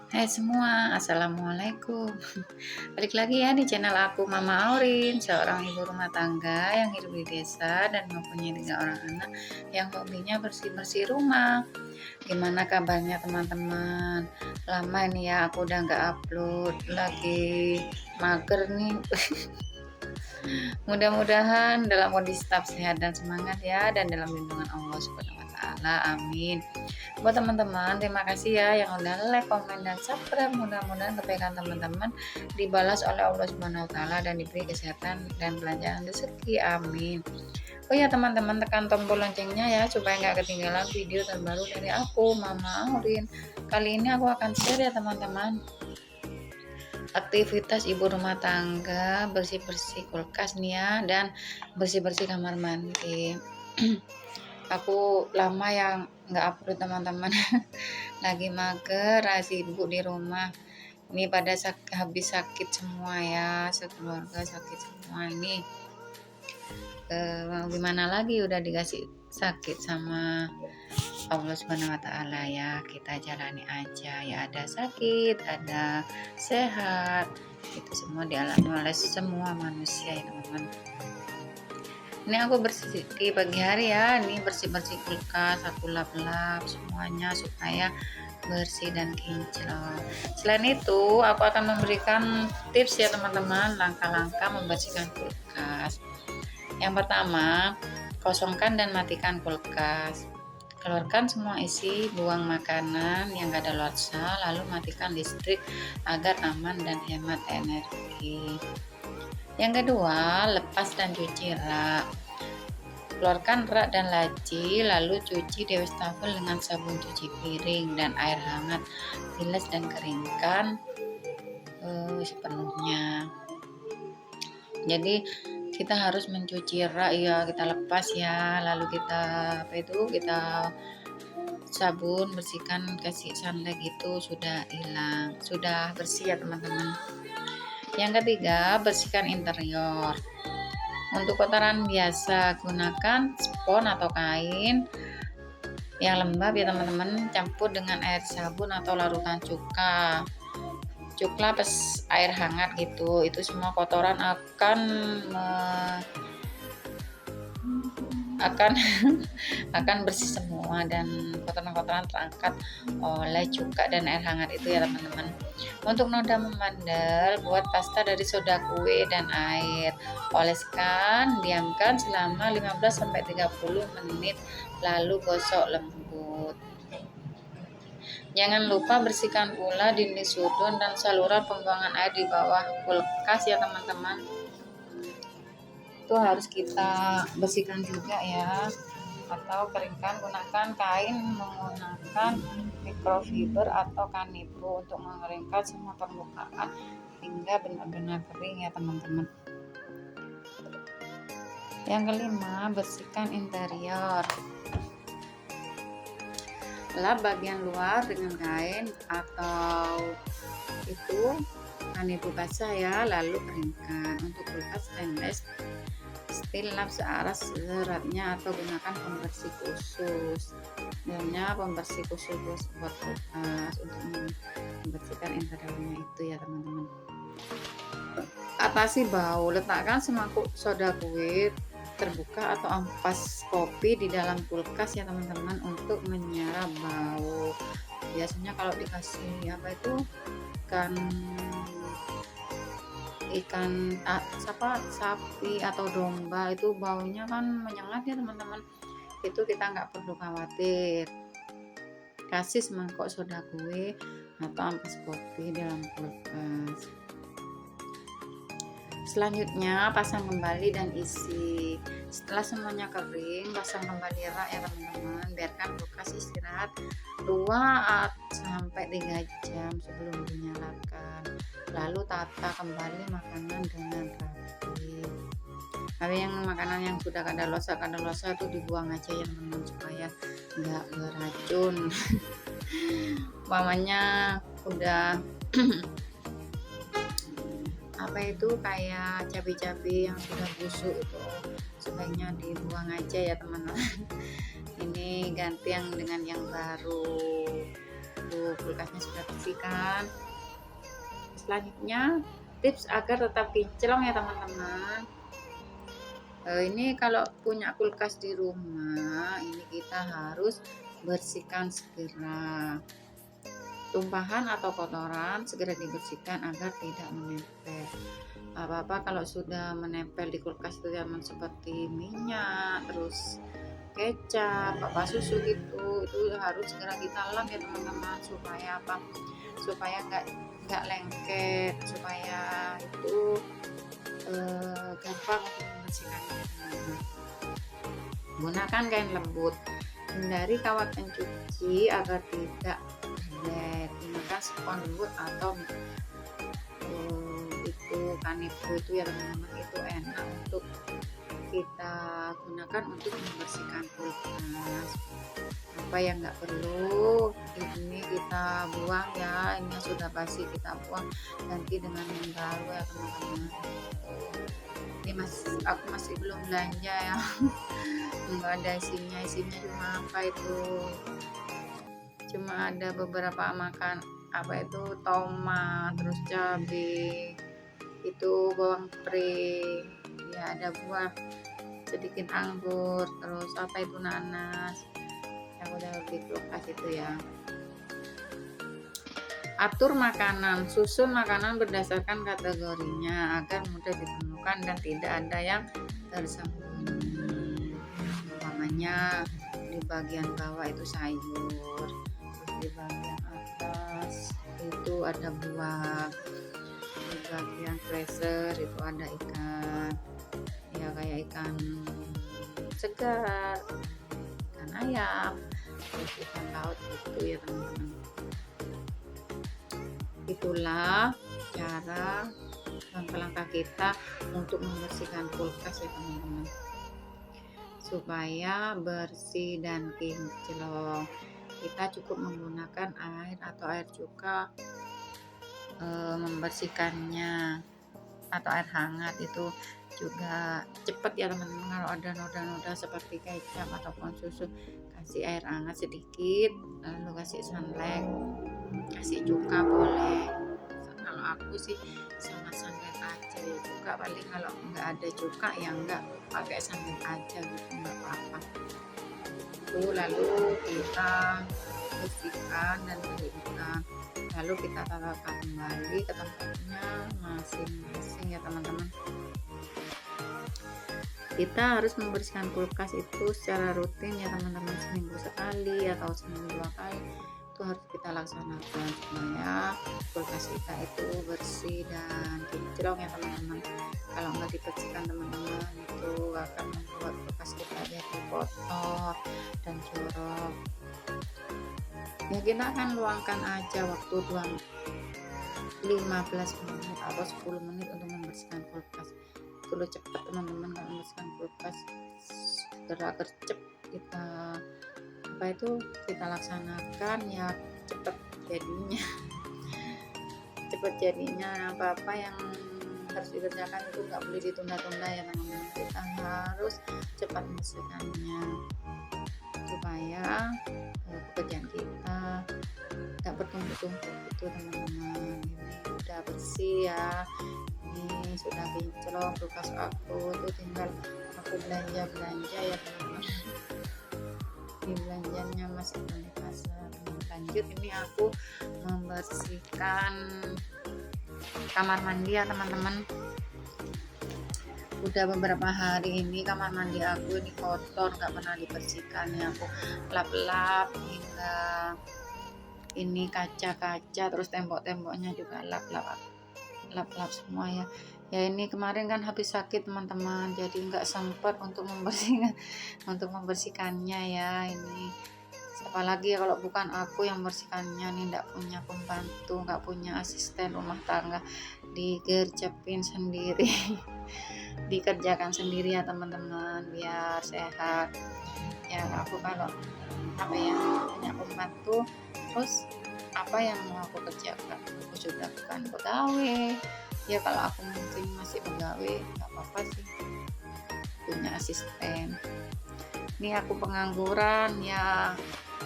Hai semua, assalamualaikum. Balik lagi ya di channel aku, Mama Aurin, seorang ibu rumah tangga yang hidup di desa dan mempunyai 3 orang anak yang hobinya bersih-bersih rumah. Gimana kabarnya teman-teman? Lama ini ya aku udah nggak upload, lagi mager nih. Mudah-mudahan dalam kondisi tetap sehat dan semangat ya, dan dalam lindungan Allah Subhanahu wa taala. Amin. Buat teman-teman, terima kasih ya yang udah like, komen, dan subscribe. Mudah-mudahan kebaikan teman-teman dibalas oleh Allah Subhanahu wa taala dan diberi kesehatan dan kelancaran rezeki. Amin. Oh ya teman-teman, tekan tombol loncengnya ya supaya nggak ketinggalan video terbaru dari aku, Mama Aurin. Kali ini aku akan share ya teman-teman, aktivitas ibu rumah tangga bersih-bersih kulkas nih ya, dan bersih-bersih kamar mandi. Aku lama yang nggak upload teman-teman. Lagi mager, sibuk di rumah. Ini pada habis sakit semua ya, sekeluarga sakit semua ini. Gimana lagi, udah dikasih sakit sama Allah Subhanahu wa taala ya, kita jalani aja ya, ada sakit, ada sehat. Itu semua dialami oleh semua manusia ya teman-teman. Ini aku bersih di pagi hari ya, ini bersih-bersih kulkas, aku lap-lap semuanya supaya bersih dan kinclong. Selain itu, aku akan memberikan tips ya teman-teman, langkah-langkah membersihkan kulkas. Yang pertama, kosongkan dan matikan kulkas. Keluarkan semua isi buang makanan yang kadaluarsa, lalu matikan listrik agar aman dan hemat energi. Yang kedua, lepas dan cuci rak. Keluarkan rak dan laci, lalu cuci di wastafel dengan sabun cuci piring dan air hangat. Bilas dan keringkan sepenuhnya. Jadi kita harus mencuci rak ya, kita lepas ya, lalu kita sabun, bersihkan, kasih sunlight gitu, sudah hilang, sudah bersih ya teman-teman. Yang ketiga, bersihkan interior. Untuk kotoran biasa, gunakan spons atau kain yang lembab ya teman-teman, campur dengan air sabun atau larutan cuka plus air hangat gitu. Itu semua kotoran akan bersih semua, dan kotoran-kotoran terangkat oleh cuka dan air hangat itu ya teman-teman. Untuk noda memandel, buat pasta dari soda kue dan air. Oleskan, diamkan selama 15-30 menit, lalu gosok lembut. Jangan lupa bersihkan pula dinding sudut dan saluran pembuangan air di bawah kulkas ya teman-teman. Itu harus kita bersihkan juga ya, atau keringkan. Gunakan kain menggunakan microfiber atau kanipo untuk mengeringkan semua permukaan hingga benar-benar kering ya teman-teman. Yang kelima, bersihkan interior. Lap bagian luar dengan kain atau itu kanipo basah ya, lalu keringkan. Untuk kulkas stainless steel, lap searah seratnya atau gunakan pembersih khusus. Sebenarnya pembersih khusus buat kulkas untuk membersihkan interiornya itu ya teman-teman. Atasi bau, letakkan semangkuk soda kue terbuka atau ampas kopi di dalam kulkas ya teman-teman untuk menyerap bau. Biasanya kalau dikasih ikan sapi atau domba, itu baunya kan menyengat ya teman-teman. Itu kita nggak perlu khawatir. Kasih semangkuk soda kue atau ampas kopi dalam kulkas. Selanjutnya, pasang kembali dan isi. Setelah semuanya kering, pasang kembali rak ya teman-teman. Biarkan kulkas istirahat 2-3 jam sebelum dinyalakan. Lalu tata kembali makanan dengan rapi. Tapi yang makanan yang sudah kadaluarsa itu dibuang aja ya teman-teman, supaya nggak beracun. Mamanya udah kayak cabai-cabai yang sudah busuk, itu sebaiknya dibuang aja ya teman-teman. Ini ganti yang dengan yang baru. tuh kulkasnya sudah bersihkan. Selanjutnya tips agar tetap kinclong ya teman-teman. Ini kalau punya kulkas di rumah, ini kita harus bersihkan segera. Tumpahan atau kotoran segera dibersihkan agar tidak menempel. Apa-apa kalau sudah menempel di kulkas itu yang seperti minyak, terus kecap, apa susu gitu, itu harus segera kita lap ya teman-teman, supaya apa? Supaya nggak lengket, supaya itu gampang untuk membersihkannya. Gunakan kain lembut, hindari kawat pencuci agar tidak lembek. Gunakan spons lembut atau itu kanipu itu ya teman-teman, itu enak untuk kita gunakan untuk membersihkan kulkas. Apa yang nggak perlu ini kita buang ya, ini sudah basi kita buang, ganti dengan yang baru ya teman-teman. Ini aku masih belum belanja ya. Enggak ada isinya cuma apa itu, cuma ada beberapa makan apa itu tomat, terus cabai, itu bawang pre ya, ada buah sedikit, anggur, terus apa itu nanas yang udah di kulkas itu ya. Atur makanan, susun makanan berdasarkan kategorinya agar mudah ditemukan dan tidak ada yang tersembunyi. Umpamanya di bagian bawah itu sayur, di bagian atas itu ada buah, di bagian freezer itu ada ikan ya, kayak ikan segar, ikan ayam, terus ikan laut gitu ya teman-teman. Itulah cara langkah-langkah kita untuk membersihkan kulkas ya teman-teman, supaya bersih dan kinclong. Kita cukup menggunakan air atau air cuka membersihkannya, atau air hangat itu juga cepat ya teman-teman. Kalau ada noda-noda seperti kecap ataupun susu, kasih air hangat sedikit, lalu kasih sunlight, kasih cuka boleh. Kalau aku sih sama sunlight aja ya, cuka paling kalau nggak ada cuka ya nggak pakai sunlight aja gitu, nggak apa-apa. Lalu kita bersihkan dan keringkan, lalu kita tata kembali ke tempatnya masing-masing ya teman-teman. Kita harus membersihkan kulkas itu secara rutin ya teman-teman, seminggu sekali atau seminggu 2 kali itu harus kita laksanakan supaya kulkas kita itu bersih dan kinclong ya teman-teman. Kalau nggak dibersihkan teman-teman, itu akan membuat kulkas kita jadi kotor dan jorok ya. Kita akan luangkan aja waktu 15 menit atau 10 menit untuk membersihkan kulkas. Perlu cepat teman-teman kalau membersihkan kulkas, segera gercep kita kita laksanakan ya, cepat jadinya. Cepat jadinya, apa-apa yang harus dikerjakan itu nggak boleh ditunda-tunda ya teman-teman, kita harus cepat menyelesaikannya supaya pekerjaan kita nggak bertumpuk-tumpuk itu teman-teman. Ini udah bersih ya, ini sudah kinclong kulkas aku, tuh tinggal aku belanja ya teman-teman. Ini belanjanya masih belum di pasar. Lanjut, ini aku membersihkan kamar mandi ya teman-teman. Udah beberapa hari ini kamar mandi aku ini kotor, nggak pernah dibersihkan ya. Aku lap-lap hingga ini kaca-kaca, terus tembok-temboknya juga lap-lap semua ya. Ya ini kemarin kan habis sakit teman-teman, jadi nggak sempat untuk membersihkannya ya. Ini siapa lagi ya kalau bukan aku yang membersihkannya nih, nggak punya pembantu, nggak punya asisten rumah tangga, digercepin sendiri. Dikerjakan sendiri ya teman-teman biar sehat ya. Aku kalau punya pembantu, terus apa yang mau aku kerjakan, aku sudah bukan pegawai ya. Kalau aku mungkin masih pegawai nggak apa-apa sih punya asisten. Ini aku pengangguran ya,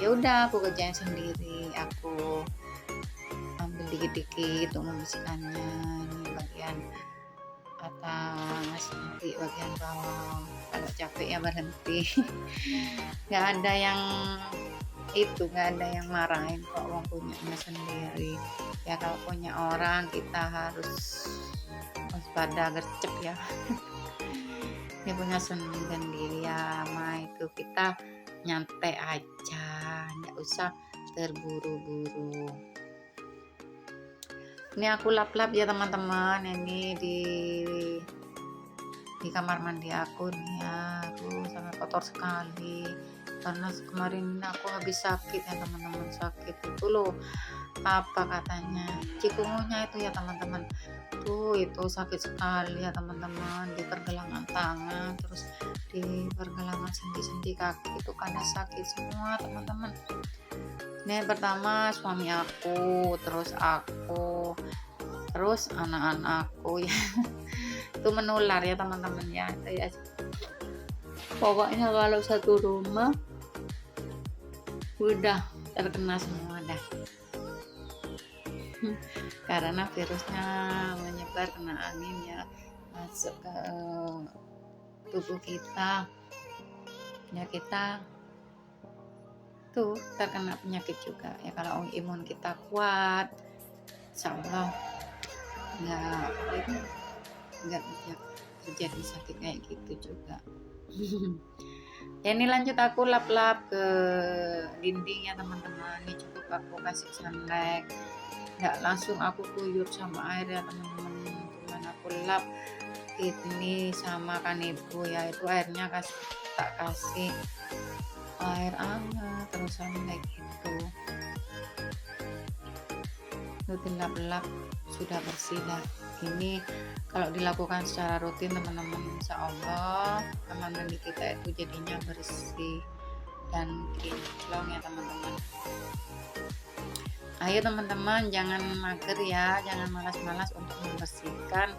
Ya udah aku kerjain sendiri, aku ambil dikit-dikit untuk membersihkannya. Ini bagian atas, nanti bagian bawah, kalau capek ya berhenti. Nggak ada yang itu, nggak ada yang marahin kok, wong punyanya sendiri. Ya kalau punya orang kita harus waspada, gercep ya. Ini punya sendiri ya, mah itu kita nyantai aja, nggak usah terburu-buru. Ini aku lap-lap ya teman-teman, ini di kamar mandi aku nih ya. Aduh, sangat kotor sekali karena kemarin aku habis sakit ya teman-teman. Sakit itu loh, apa katanya, cikungunya itu ya teman-teman. Tuh itu sakit sekali ya teman-teman, di pergelangan tangan, terus di pergelangan sendi-sendi kaki itu karena sakit semua teman-teman. Ini pertama suami aku, terus aku, terus anak-anakku ya. Itu menular ya teman-teman ya. Itu ya. Pokoknya kalau satu rumah udah terkena semua dah. Karena virusnya menyebar kena angin ya, masuk ke tubuh kita. Ya kita tuh terkena penyakit juga ya. Kalau imun kita kuat, insya Allah nggak terjadi sakit kayak gitu juga. Ya ini lanjut aku lap-lap ke dinding ya teman-teman. Ini cukup aku kasih sunlight, nggak langsung aku kuyur sama air ya teman-teman. Cuman aku lap ini sama kanebo ya, itu airnya tak kasih air hangat terusan kayak gitu. Itu dilap-lap sudah bersih dah. Ini kalau dilakukan secara rutin teman-teman, insya Allah kamar mandi kita itu jadinya bersih dan kinclong ya teman-teman. Ayo teman-teman, jangan mager ya, jangan malas-malas untuk membersihkan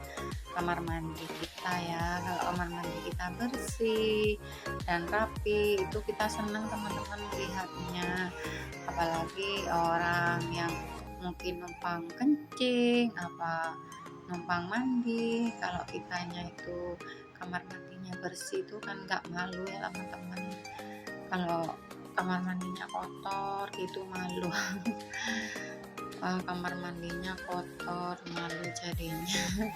kamar mandi kita ya. Kalau kamar mandi kita bersih dan rapi, itu kita senang teman-teman melihatnya. Apalagi orang yang mungkin numpang kencing, apa numpang mandi, kalau kitanya itu kamar mandinya bersih itu kan nggak malu ya teman-teman. Kalau kamar mandinya kotor gitu malu. Kamar mandinya kotor malu jadinya.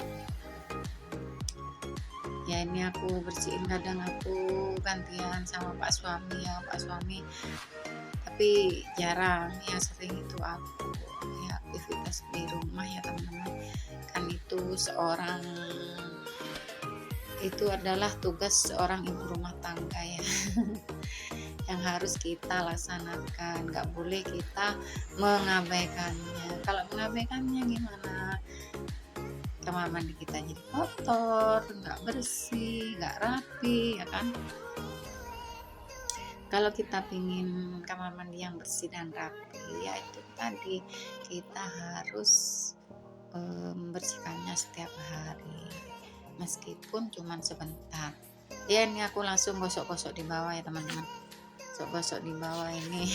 Ya ini aku bersihin, kadang aku gantian sama Pak Suami ya, Pak Suami tapi jarang ya, sering itu aku ya aktivitas di rumah ya teman-teman. Kan itu itu adalah tugas seorang ibu rumah tangga ya. Yang harus kita laksanakan, nggak boleh kita mengabaikannya. Kalau mengabaikannya gimana? Kamar mandi kita jadi kotor, nggak bersih, nggak rapi ya kan. Kalau kita pingin kamar mandi yang bersih dan rapi, ya itu tadi kita harus membersihkannya setiap hari, meskipun cuma sebentar. Ya ini aku langsung gosok-gosok di bawah ya teman-teman. Gosok di bawah ini.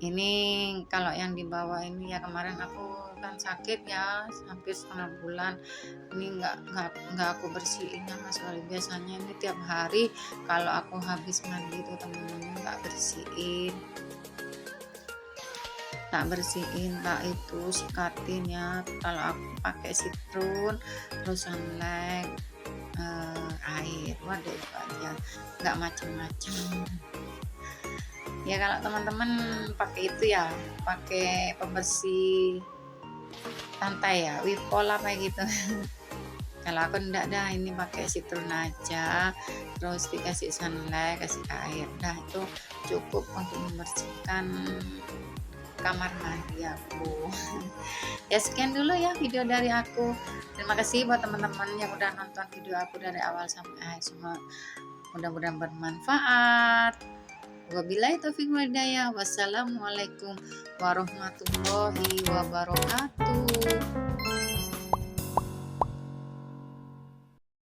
Ini kalau yang di bawah ini ya, kemarin aku kan sakit ya hampir setengah bulan. Ini nggak aku bersihin ya Mas Wali. Biasanya ini tiap hari kalau aku habis mandi itu teman-teman tak bersihin, tak itu sikatin ya. Kalau aku pakai citron terus sunlight, air, waduh itu aja, nggak macem-macem. Ya kalau teman-teman pakai itu ya, pakai pembersih lantai ya, Wipol apa gitu. Kalau aku enggak dah, ini pakai citron aja, terus dikasih sunlight, kasih air, dah itu cukup untuk membersihkan kamar mandi aku. Ya sekian dulu ya video dari aku. Terima kasih buat teman-teman yang udah nonton video aku dari awal sampai akhir. Semua mudah-mudahan bermanfaat. Wabillahi taufiq wal hidayah. Wassalamualaikum warahmatullahi wabarakatuh.